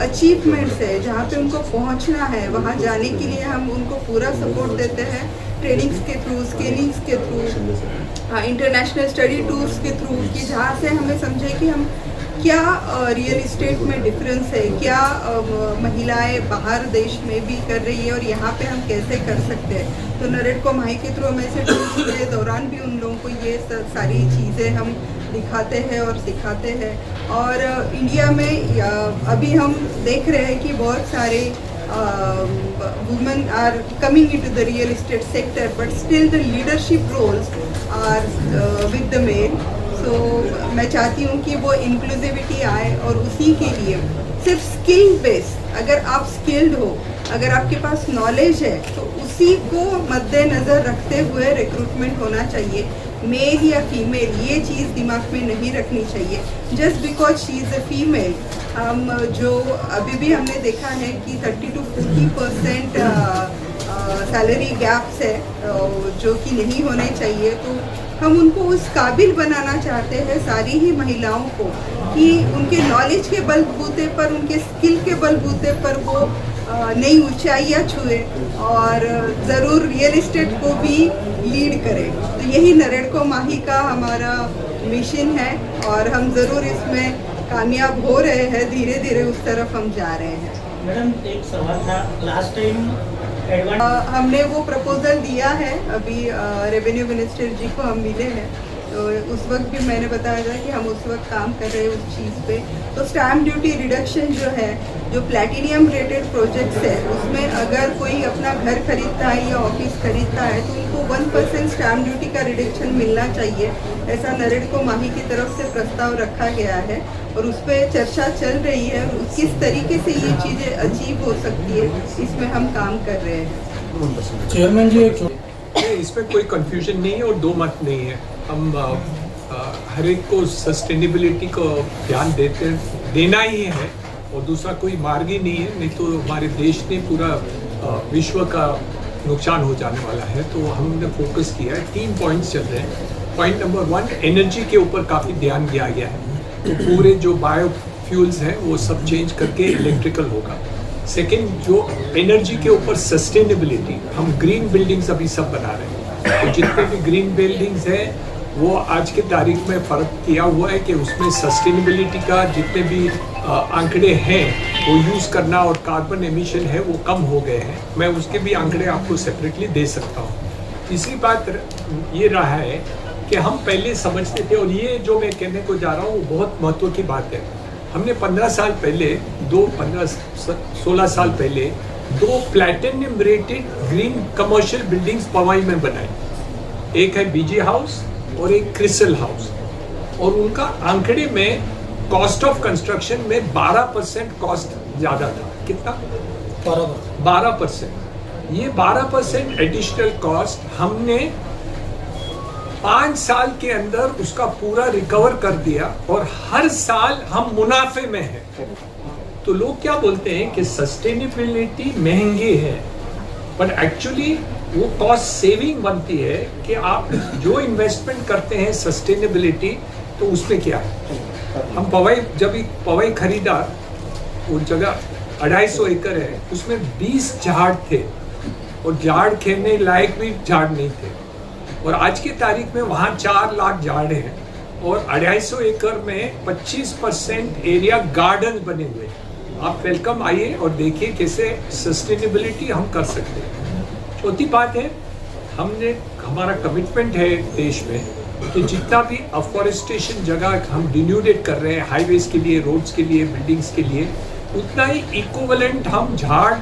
अचीवमेंट्स है, जहाँ पे उनको पहुँचना है, वहाँ जाने के लिए हम उनको पूरा सपोर्ट देते हैं, ट्रेनिंग्स के थ्रू, स्किलिंग्स के थ्रू, इंटरनेशनल स्टडी टूर्स के थ्रू, कि जहाँ से हमें समझे कि हम क्या रियल इस्टेट में डिफरेंस है, क्या महिलाएं बाहर देश में भी कर रही है और यहाँ पे हम कैसे कर सकते हैं। तो नरेटको माही के थ्रू हम ऐसे टूर्स के दौरान भी उन लोगों को ये सारी चीज़ें हम दिखाते हैं और सिखाते हैं। और इंडिया में अभी हम देख रहे हैं कि बहुत सारे women are coming into the real estate sector, but still the leadership roles are with the male. So मैं चाहती हूँ कि वो इंक्लूसिविटी आए, और उसी के लिए सिर्फ स्किल बेस, अगर आप स्किल्ड हो, अगर आपके पास नॉलेज है, तो उसी को मद्देनज़र रखते हुए रिक्रूटमेंट होना चाहिए। मेल या फीमेल ये चीज़ दिमाग में नहीं रखनी चाहिए। Just because she is a female, हम जो अभी भी हमने देखा है कि 30 to 40% सैलरी गैप्स है जो कि नहीं होने चाहिए। तो हम उनको उस काबिल बनाना चाहते हैं, सारी ही महिलाओं को, कि उनके नॉलेज के बलबूते पर, उनके स्किल के बलबूते पर वो नई ऊंचाइयाँ छुए और ज़रूर रियल इस्टेट को भी लीड करें। तो यही नरेटको माही का हमारा मिशन है, और हम ज़रूर इसमें कामयाब हो रहे हैं। धीरे धीरे उस तरफ हम जा रहे हैं। मैडम एक सवाल था, लास्ट टाइम हमने वो प्रपोजल दिया है, अभी रेवेन्यू मिनिस्टर जी को हम मिले हैं, तो उस वक्त भी मैंने बताया था कि हम उस वक्त काम कर रहे हैं उस चीज़ पे। तो स्टैम्प ड्यूटी रिडक्शन जो है, जो प्लैटिनियम रेटेड प्रोजेक्ट्स है, उसमें अगर कोई अपना घर खरीदता है या ऑफिस खरीदता है तो उनको 1% स्टैम्प ड्यूटी का रिडक्शन मिलना चाहिए। ऐसा नरेटको माही की तरफ से प्रस्ताव रखा गया है और उस पर चर्चा चल रही है। किस तरीके से ये चीज़ें अचीव हो सकती है, इसमें हम काम कर रहे हैं। चेयरमैन जी, इसमें कोई कंफ्यूजन नहीं है और दो मत नहीं है। हम हर एक को सस्टेनेबिलिटी को ध्यान देना ही है, और दूसरा कोई मार्ग ही नहीं है, नहीं तो हमारे देश ने पूरा विश्व का नुकसान हो जाने वाला है। तो हमने फोकस किया है, 3 पॉइंट्स चल रहे हैं। पॉइंट नंबर 1, एनर्जी के ऊपर काफ़ी ध्यान दिया गया है, तो पूरे जो बायोफ्यूल्स हैं वो सब चेंज करके इलेक्ट्रिकल होगा। सेकेंड, जो एनर्जी के ऊपर सस्टेनेबिलिटी, हम ग्रीन बिल्डिंग्स अभी सब बना रहे हैं, तो जितने भी ग्रीन बिल्डिंग्स हैं वो आज के तारीख में फ़र्क किया हुआ है कि उसमें सस्टेनेबिलिटी का जितने भी आंकड़े हैं वो यूज़ करना, और कार्बन एमिशन है वो कम हो गए हैं। मैं उसके भी आंकड़े आपको सेपरेटली दे सकता हूँ। तीसरी बात ये रहा है कि हम पहले समझते थे, और ये जो मैं कहने को जा रहा हूँ वो बहुत महत्व की बात है। हमने 15 साल पहले 16 साल पहले 2 platinum rated green commercial buildings Powai में बनाई। एक है बीजी हाउस और एक क्रिसल हाउस, और उनका आंकड़े में कॉस्ट ऑफ कंस्ट्रक्शन में 12% कॉस्ट ज़्यादा था। कितना? 12%। ये 12% एडिशनल कॉस्ट हमने 5 साल के अंदर उसका पूरा रिकवर कर दिया, और हर साल हम मुनाफे में हैं। तो लोग क्या बोलते हैं कि सस्टेनेबिलिटी महंगी है, बट एक्चुअली वो कॉस्ट सेविंग बनती है कि आप जो इन्वेस्टमेंट करते हैं सस्टेनेबिलिटी, तो उसमें क्या है। हम जब पवई खरीदा, वो जगह 250 एकड़ है, उसमें 20 झाड़ थे, और झाड़ खेलने लायक भी झाड़ नहीं थे, और आज की तारीख में वहाँ 4 लाख झाड़ हैं, और 250 एकड़ में 25% एरिया गार्डन बने हुए। आप वेलकम आइए और देखिए कैसे सस्टेनेबिलिटी हम कर सकते हैं। चौथी बात है, हमारा कमिटमेंट है देश में कि जितना भी अफॉरेस्टेशन जगह हम डिन्यूडेट कर रहे हैं हाईवेज के लिए, रोड्स के लिए, बिल्डिंग्स के लिए, उतना ही इक्विवेलेंट हम झाड़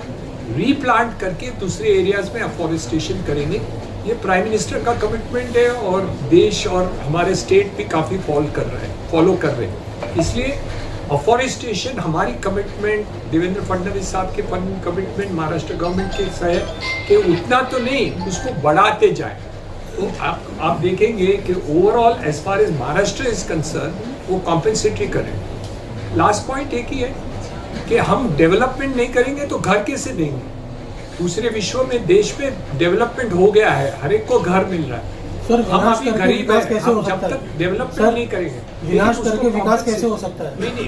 रीप्लांट करके दूसरे एरियाज में अफॉरेस्टेशन करेंगे, ये प्राइम मिनिस्टर का कमिटमेंट है और देश और हमारे स्टेट भी काफ़ी फॉलो कर रहे हैं। इसलिए अफॉरेस्टेशन हमारी कमिटमेंट, देवेंद्र फडणवीस साहब के कमिटमेंट, महाराष्ट्र गवर्नमेंट के है कि उतना तो नहीं, उसको बढ़ाते जाए। तो आप देखेंगे कि overall as far as Maharashtra is concern वो कॉम्पेंसेटरी करें। लास्ट पॉइंट एक ही है कि हम डेवलपमेंट नहीं करेंगे तो घर कैसे देंगे। दूसरे विश्व में देश में डेवलपमेंट हो गया है, हर एक को घर मिल रहा है। सर, हम अभी गरीब हैं, हम जब तक डेवलपमेंट नहीं करेंगे, विनाश करके विकास कैसे हो सकता है? नहीं,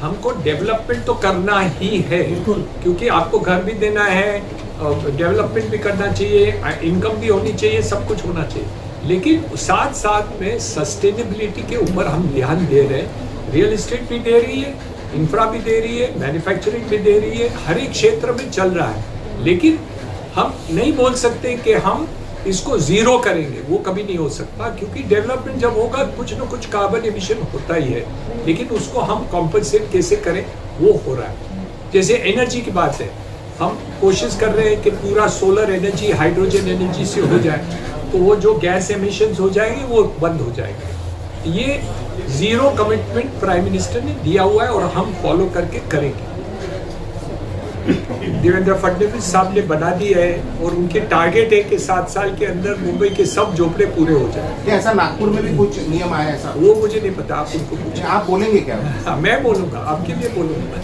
हमको डेवलपमेंट तो करना ही है, क्योंकि आपको घर भी देना है, डेवलपमेंट भी करना चाहिए, इनकम भी होनी चाहिए, सब कुछ होना चाहिए। लेकिन साथ साथ में सस्टेनेबिलिटी के ऊपर हम ध्यान दे रहे हैं। रियल एस्टेट भी दे रही है, इंफ्रा भी दे रही है, मैन्युफैक्चरिंग भी दे रही है, हर एक क्षेत्र में चल रहा है। लेकिन हम नहीं बोल सकते कि हम इसको जीरो करेंगे, वो कभी नहीं हो सकता, क्योंकि डेवलपमेंट जब होगा कुछ ना कुछ कार्बन एमिशन होता ही है, लेकिन उसको हम कॉम्पनसेट कैसे करें वो हो रहा है। जैसे एनर्जी की बात है, हम कोशिश कर रहे हैं कि पूरा सोलर एनर्जी, हाइड्रोजन एनर्जी से हो जाए, तो वो जो गैस एमिशंस हो जाएंगे वो बंद हो जाएंगे। ये जीरो कमिटमेंट प्राइम मिनिस्टर ने दिया हुआ है और हम फॉलो करके करेंगे। देवेंद्र फडणवीस साहब ने बना दी है और उनके टारगेट है कि 7 साल के अंदर मुंबई के सब झोपड़े पूरे हो जाए। ऐसा नागपुर में भी कुछ नियम आया ऐसा? वो मुझे नहीं पता, आप उनको पूछें। आप बोलेंगे क्या? मैं बोलूंगा, आपके लिए बोलूंगा।